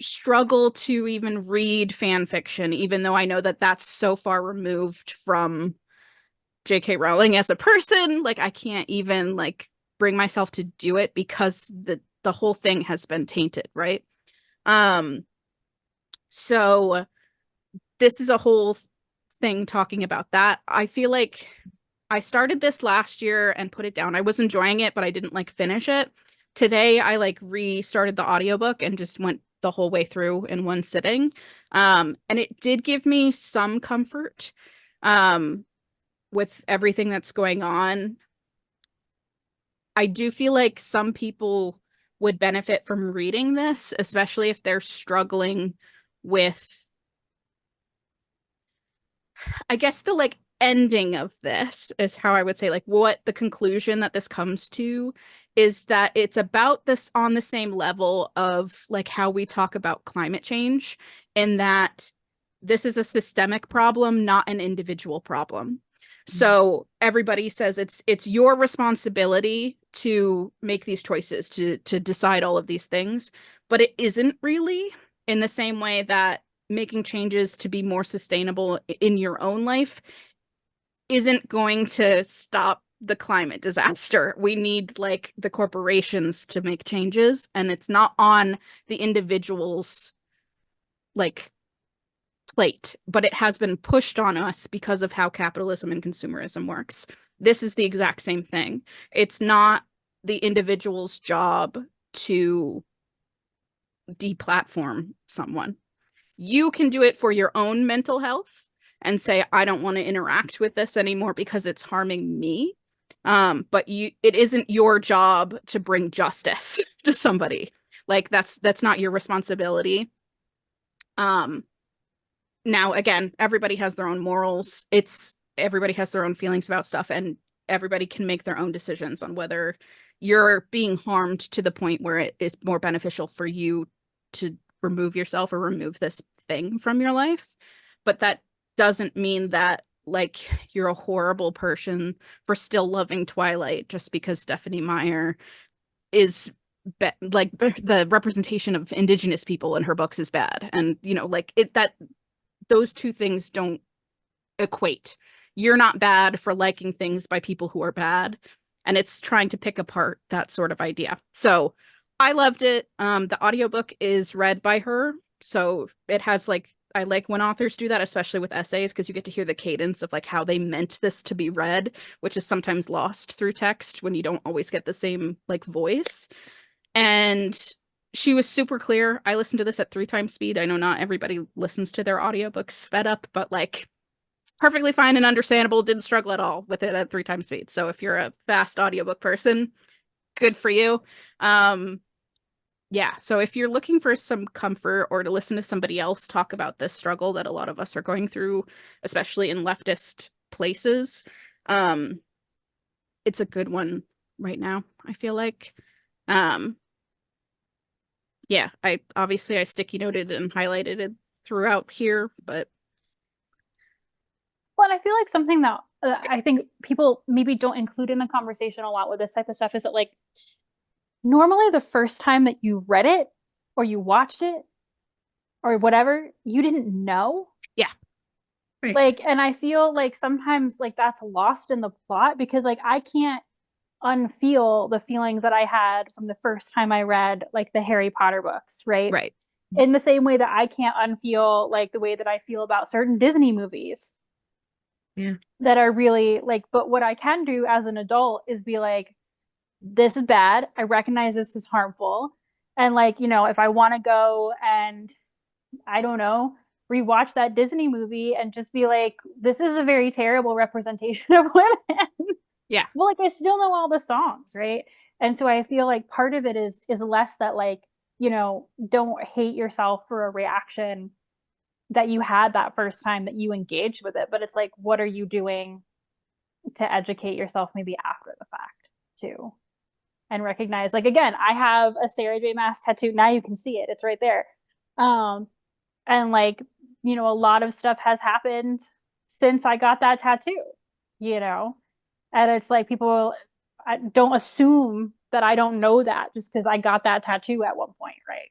struggle to even read fan fiction, even though I know that that's so far removed from J.K. Rowling as a person. Like I can't even like bring myself to do it because the whole thing has been tainted, right? So this is a whole thing talking about that. I feel like I started this last year and put it down. I was enjoying it, but I didn't like finish it. Today I like restarted the audiobook and just went the whole way through in one sitting. And it did give me some comfort. with everything that's going on, I do feel like some people would benefit from reading this, especially if they're struggling with, I guess, the like ending of this is how I would say, like, what the conclusion that this comes to is that it's about this on the same level of like how we talk about climate change, in that this is a systemic problem, not an individual problem. So everybody says it's your responsibility to make these choices, to decide all of these things, but it isn't really, in the same way that making changes to be more sustainable in your own life isn't going to stop the climate disaster. We need like the corporations to make changes, and it's not on the individual's like plate, but it has been pushed on us because of how capitalism and consumerism works. This is the exact same thing. It's not the individual's job to deplatform someone. You can do it for your own mental health and say, I don't want to interact with this anymore because it's harming me. But it isn't your job to bring justice to somebody. Like that's not your responsibility. Now, again, everybody has their own morals. Everybody has their own feelings about stuff, and everybody can make their own decisions on whether you're being harmed to the point where it is more beneficial for you to remove yourself or remove this thing from your life. But that doesn't mean that like you're a horrible person for still loving Twilight just because Stephanie Meyer is like the representation of Indigenous people in her books is bad. And like that those two things don't equate. You're not bad for liking things by people who are bad. And it's trying to pick apart that sort of idea. So I loved it. The audiobook is read by her. So it has like, I like when authors do that, especially with essays, because you get to hear the cadence of like how they meant this to be read, which is sometimes lost through text when you don't always get the same like voice. And she was super clear. I listened to this at 3 times speed. I know not everybody listens to their audiobooks sped up, but like perfectly fine and understandable. Didn't struggle at all with it at 3 times speed. So if you're a fast audiobook person, good for you. Yeah, so if you're looking for some comfort or to listen to somebody else talk about this struggle that a lot of us are going through, especially in leftist places, it's a good one right now, I feel like. Yeah, I sticky noted and highlighted it throughout here, but Well, and I feel like something that I think people maybe don't include in the conversation a lot with this type of stuff is that like normally the first time that you read it or you watched it or whatever, you didn't know. yeah. Right. Like, and I feel like sometimes like that's lost in the plot because like I can't unfeel the feelings that I had from the first time I read like the Harry Potter books, right? Right. In the same way that I can't unfeel like the way that I feel about certain Disney movies. Yeah. That are really like, but what I can do as an adult is be like, this is bad. I recognize this is harmful. And like, if I want to go and I don't know, rewatch that Disney movie and just be like, this is a very terrible representation of women. Yeah. Well, like I still know all the songs, right? And so I feel like part of it is less that like, don't hate yourself for a reaction that you had that first time that you engaged with it, but it's like, what are you doing to educate yourself maybe after the fact too? And recognize, like, again, I have a Sarah J. Maas tattoo. Now you can see it. It's right there. And like, a lot of stuff has happened since I got that tattoo, and it's like people don't assume that I don't know that just because I got that tattoo at one point, right?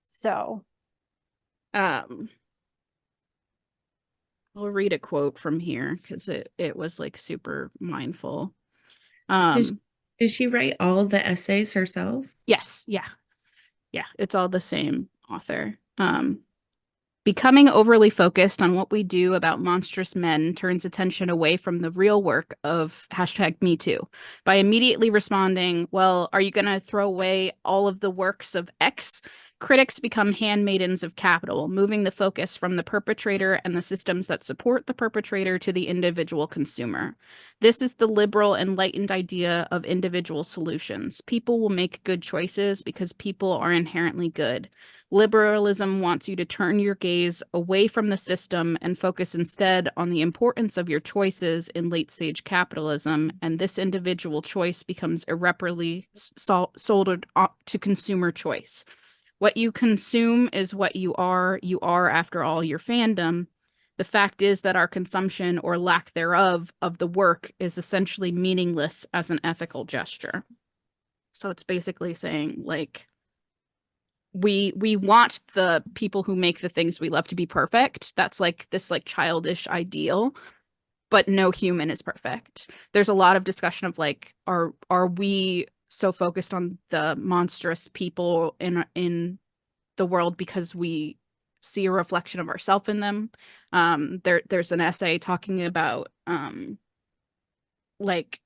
So I'll read a quote from here because it was like super mindful. Did she write all the essays herself? Yes, yeah, it's all the same author. Becoming overly focused on what we do about monstrous men turns attention away from the real work of #MeToo. By immediately responding, well, are you going to throw away all of the works of X? Critics become handmaidens of capital, moving the focus from the perpetrator and the systems that support the perpetrator to the individual consumer. This is the liberal, enlightened idea of individual solutions. People will make good choices because people are inherently good. Liberalism wants you to turn your gaze away from the system and focus instead on the importance of your choices in late-stage capitalism, and this individual choice becomes irreparably sold to consumer choice. What you consume is what you are. You are, after all, your fandom. The fact is that our consumption or lack thereof of the work is essentially meaningless as an ethical gesture. So it's basically saying, like, we want the people who make the things we love to be perfect. That's like this like childish ideal, but no human is perfect. There's a lot of discussion of like, are we so focused on the monstrous people in the world because we see a reflection of ourselves in them? There's an essay talking about like,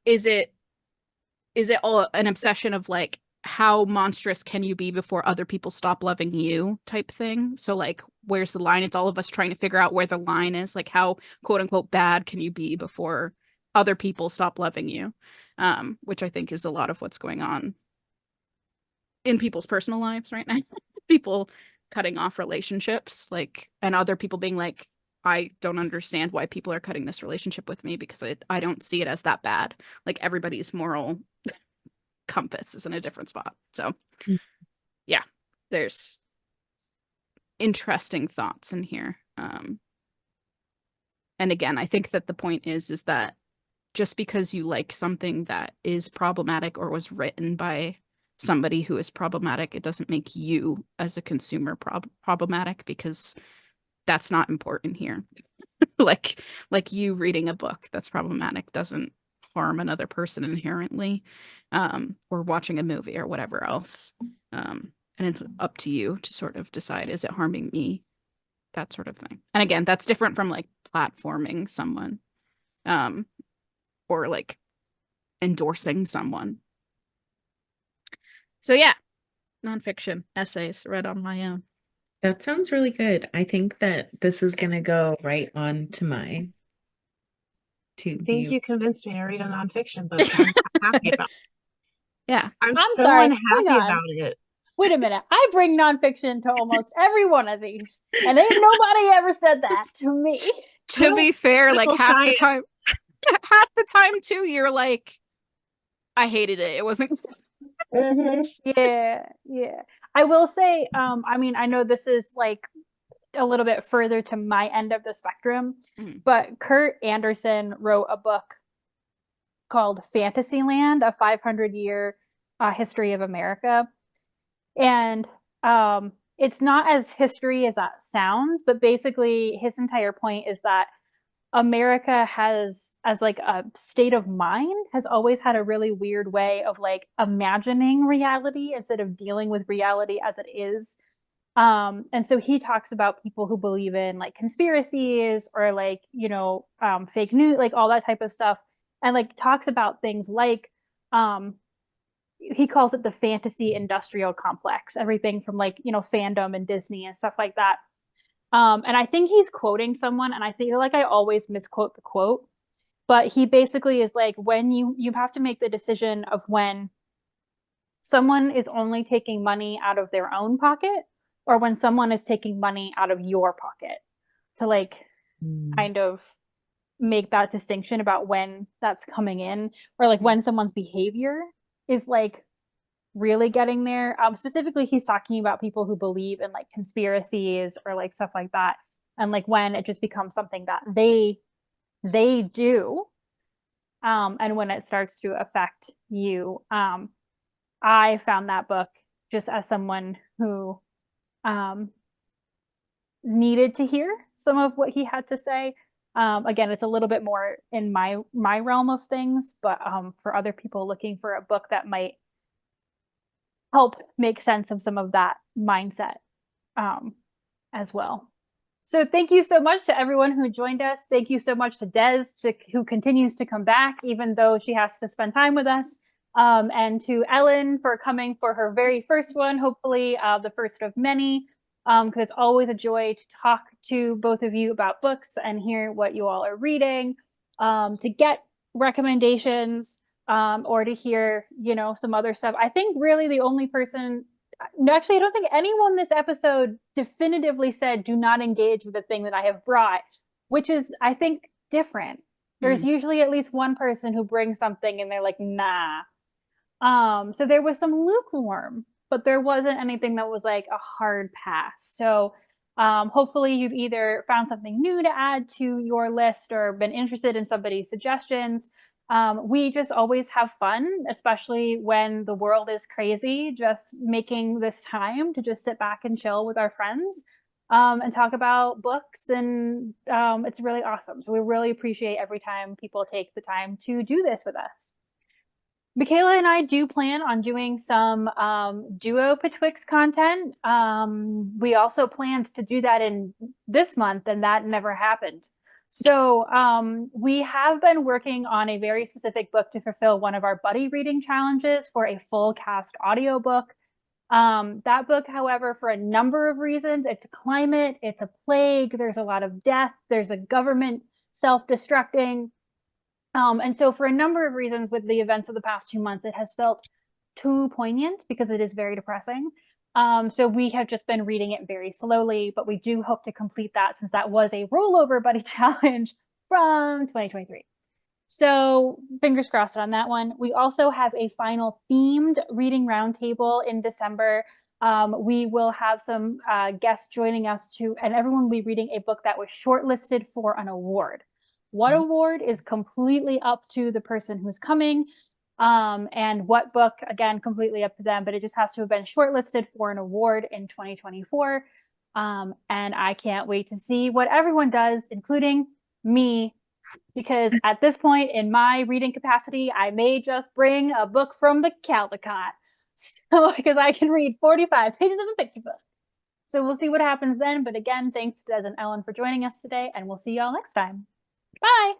is it all an obsession of like, how monstrous can you be before other people stop loving you type thing? So like, where's the line? It's all of us trying to figure out where the line is. Like, how quote unquote bad can you be before other people stop loving you? Which I think is a lot of what's going on in people's personal lives right now. People cutting off relationships, like, and other people being like, I don't understand why people are cutting this relationship with me because I don't see it as that bad. Like, everybody's moral compass is in a different spot. So yeah, there's interesting thoughts in here. And again, I think that the point is that just because you like something that is problematic or was written by somebody who is problematic, it doesn't make you as a consumer problematic, because that's not important here. like you reading a book that's problematic doesn't harm another person inherently, or watching a movie or whatever else. And it's up to you to sort of decide, is it harming me? That sort of thing. And again, that's different from like platforming someone, or like endorsing someone. So yeah, nonfiction essays read on my own. That sounds really good. I think that this is going to go right on to mine. I think you convinced me to read a nonfiction book. I'm happy about it. Yeah. I'm I'm so sorry, hang unhappy on. about it. Wait a minute. I bring nonfiction to almost every one of these, and ain't nobody ever said that to me. To be fair, like Political half the science. time too, you're like, I hated it. It wasn't. Yeah. I will say, I mean, I know this is like a little bit further to my end of the spectrum, but Kurt Anderson wrote a book called Fantasyland, a 500-year history of America. And it's not as history as that sounds, but basically his entire point is that America has, as like a state of mind, has always had a really weird way of like imagining reality instead of dealing with reality as it is. And so he talks about people who believe in like conspiracies or like, fake news, like all that type of stuff, and like talks about things like, he calls it the fantasy industrial complex, everything from like, fandom and Disney and stuff like that. And I think he's quoting someone, and I feel like I always misquote the quote, but he basically is like, when you have to make the decision of when someone is only taking money out of their own pocket or when someone is taking money out of your pocket, to like kind of make that distinction about when that's coming in, or like when someone's behavior is like really getting there. Specifically, he's talking about people who believe in like conspiracies or like stuff like that, and like when it just becomes something that they do, and when it starts to affect you. I found that book, just as someone who needed to hear some of what he had to say. Again, it's a little bit more in my realm of things, but for other people looking for a book that might help make sense of some of that mindset as well. So thank you so much to everyone who joined us. Thank you so much to Des, who continues to come back, even though she has to spend time with us. And to Ellen for coming for her very first one, hopefully the first of many, because it's always a joy to talk to both of you about books and hear what you all are reading, to get recommendations, or to hear, you know, some other stuff. I think really the only person, no, actually, I don't think anyone this episode definitively said, do not engage with the thing that I have brought, which is, I think, different. There's usually at least one person who brings something and they're like, nah. So there was some lukewarm, but there wasn't anything that was like a hard pass. So hopefully you've either found something new to add to your list or been interested in somebody's suggestions. We just always have fun, especially when the world is crazy, just making this time to just sit back and chill with our friends, and talk about books. And it's really awesome. So we really appreciate every time people take the time to do this with us. Michaela and I do plan on doing some duo Betwixt content. We also planned to do that in this month, and that never happened. So we have been working on a very specific book to fulfill one of our buddy reading challenges for a full cast audiobook. That book, however, for a number of reasons, it's a climate, it's a plague, there's a lot of death, there's a government self-destructing. And so for a number of reasons with the events of the past 2 months, it has felt too poignant because it is very depressing. So we have just been reading it very slowly, but we do hope to complete that since that was a rollover buddy challenge from 2023. So fingers crossed on that one. We also have a final themed reading roundtable in December. We will have some guests joining us and everyone will be reading a book that was shortlisted for an award. What award is completely up to the person who's coming, and what book, again, completely up to them, but it just has to have been shortlisted for an award in 2024. And I can't wait to see what everyone does, including me, because at this point in my reading capacity, I may just bring a book from the Caldecott. So, because I can read 45 pages of a picture book. So we'll see what happens then. But again, thanks to Des and Ellen for joining us today, and we'll see y'all next time. Bye.